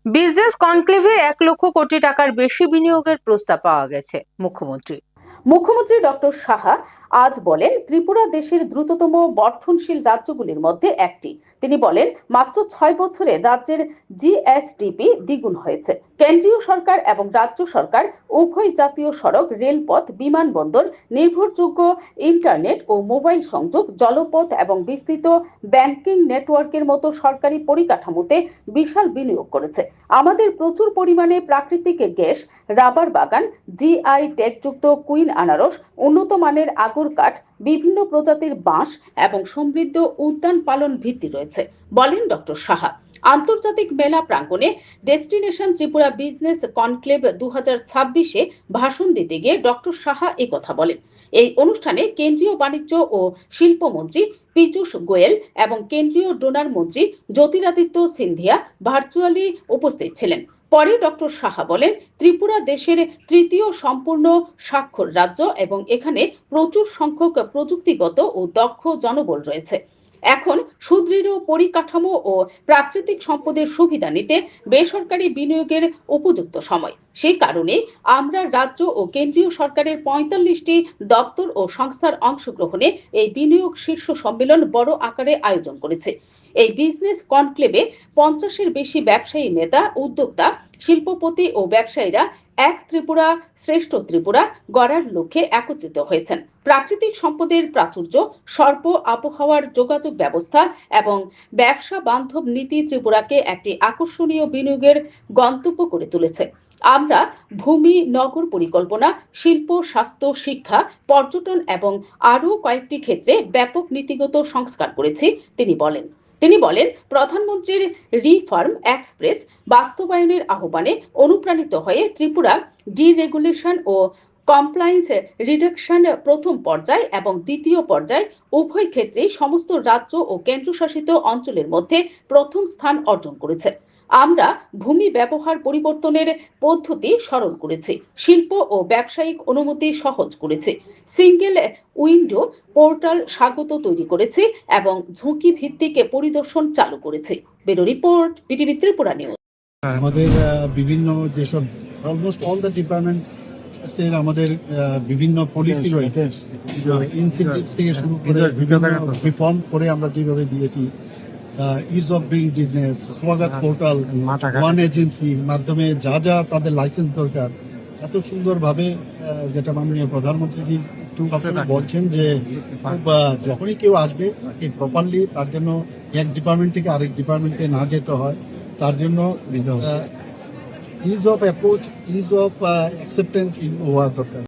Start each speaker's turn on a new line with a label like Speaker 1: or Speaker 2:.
Speaker 1: Business কনক্লেভে 1,00,000 কোটি টাকার বেশি বিনিয়োগের প্রস্তাব পাওয়া গেছে।
Speaker 2: মুখ্যমন্ত্রী ডক্টর সাহা আজ বলেন, ত্রিপুরা দেশের দ্রুততম বর্ধনশীল রাজ্যগুলির মধ্যে একটি। তিনি বলেন, মাত্র 6 বছরে রাজ্যের জিএসডিপি দ্বিগুণ হয়েছে। কেন্দ্রীয় সরকার এবং রাজ্য সরকার উভয় জাতীয় সড়ক, রেলপথ, বিমানবন্দর, নির্ভরযোগ্য ইন্টারনেট ও মোবাইল সংযোগ, জলপথ এবং বিস্তৃত ব্যাংকিং নেটওয়ার্কের মতো সরকারি পরিকাঠামোতে বিশাল বিনিয়োগ করেছে। আমাদের প্রচুর পরিমাণে প্রাকৃতিক গ্যাস, রাবার বাগান, জিআই ট্যাগযুক্ত কুইন আনারস, উন্নত মানের আগুর কাঠ, বিভিন্ন প্রজাতির বাঁশ এবং সমৃদ্ধ উদ্যান পালন ভিত্তি রয়েছে, বলেন ডক্টর সাহা। আন্তর্জাতিক মেলা প্রাঙ্গণে ডেস্টিনেশন ত্রিপুরা বিজনেস কনক্লেভ 2026-এ ভাষণ দিতে গিয়ে ডক্টর সাহা কথা বলেন। এই অনুষ্ঠানে কেন্দ্রীয় বাণিজ্য ও শিল্পমন্ত্রী পীযূষ গোয়েল এবং কেন্দ্রীয় ডোনার মন্ত্রী জ্যোতিরাদিত্য সিন্ধিয়া ভার্চুয়ালি উপস্থিত ছিলেন। পরে ডক্টর সাহা বলেন, ত্রিপুরা দেশের তৃতীয় সম্পূর্ণ স্বাক্ষর রাজ্য এবং এখানে প্রচুর সংখ্যক প্রযুক্তিগত ও দক্ষ জনবল রয়েছে। এখন সুদৃঢ় পরিকাঠামো ও প্রাকৃতিক সম্পদের সুবিধা নিতে বেসরকারি বিনিয়োগের উপযুক্ত সময়। সেই কারণে আমরা রাজ্য ও কেন্দ্রীয় সরকারের 45টি দপ্তর ও সংস্থার অংশগ্রহণে এই বিনিয়োগ শীর্ষ সম্মেলন বড় আকারে আয়োজন করেছে। এই বিজনেস কনক্লেভে 50-এর বেশি ব্যবসায়ী নেতা, উদ্যোক্তা, শিল্পপতি ও ব্যবসায়ীরা এক ত্রিপুরা শ্রেষ্ঠ ত্রিপুরা গড়ার লক্ষ্যে একত্রিত হয়েছেন। প্রাকৃতিক সম্পদের প্রাচুর্য, স্বল্প আবহাওয়ার যোগাযোগ ব্যবস্থা এবং ব্যবসা বান্ধব নীতি ত্রিপুরাকে একটি আকর্ষণীয় বিনিয়োগের গন্তব্য করে তুলেছে। আমরা ভূমি, নগর পরিকল্পনা, শিল্প, স্বাস্থ্য, শিক্ষা, পর্যটন এবং আরও কয়েকটি ক্ষেত্রে ব্যাপক নীতিগত সংস্কার করেছি, তিনি বলেন, প্রধানমন্ত্রীর রিফর্ম এক্সপ্রেস বাস্তবায়নের আহ্বানে অনুপ্রাণিত হয়ে ত্রিপুরা ডিরেগুলেশন ও কমপ্লায়েন্স রিডাকশন প্রথম পর্যায় এবং দ্বিতীয় পর্যায় উভয় ক্ষেত্রেই সমস্ত রাজ্য ও কেন্দ্রশাসিত অঞ্চলের মধ্যে প্রথম স্থান অর্জন করেছে। আমরা ভূমি ব্যবহার পরিবর্তনের পদ্ধতি সরল করেছি, শিল্প ও ব্যবসায়িক অনুমতি সহজ করেছি, সিঙ্গেল উইন্ডো পোর্টাল স্বাগত তৈরি করেছি এবং ঝুঁকি ভিত্তিক পরিদর্শন চালু করেছি। Bureau report, BTV Tripura news.
Speaker 3: আমাদের বিভিন্ন যেসব অলমোস্ট অল দ্য ডিপার্টমেন্টস আমাদের বিভিন্ন পলিসি রয়েছে, ইনসেন্টিভস থেকে শুরু করে বিভিন্ন রিফর্ম করে আমরা যেভাবে দিয়েছি, ইজ অফ ডুইং বিজনেস, স্বাগত পোর্টাল, ওয়ান এজেন্সির মাধ্যমে যা যা তাদের লাইসেন্স দরকার, এত সুন্দরভাবে যেটা মাননীয় প্রধানমন্ত্রী সবসময় বলছেন যে যখনই কেউ আসবে প্রপারলি তার জন্য এক ডিপার্টমেন্ট থেকে আরেক ডিপার্টমেন্টে না যেতে হয়, তার জন্য is of approach, is of acceptance হওয়া দরকার।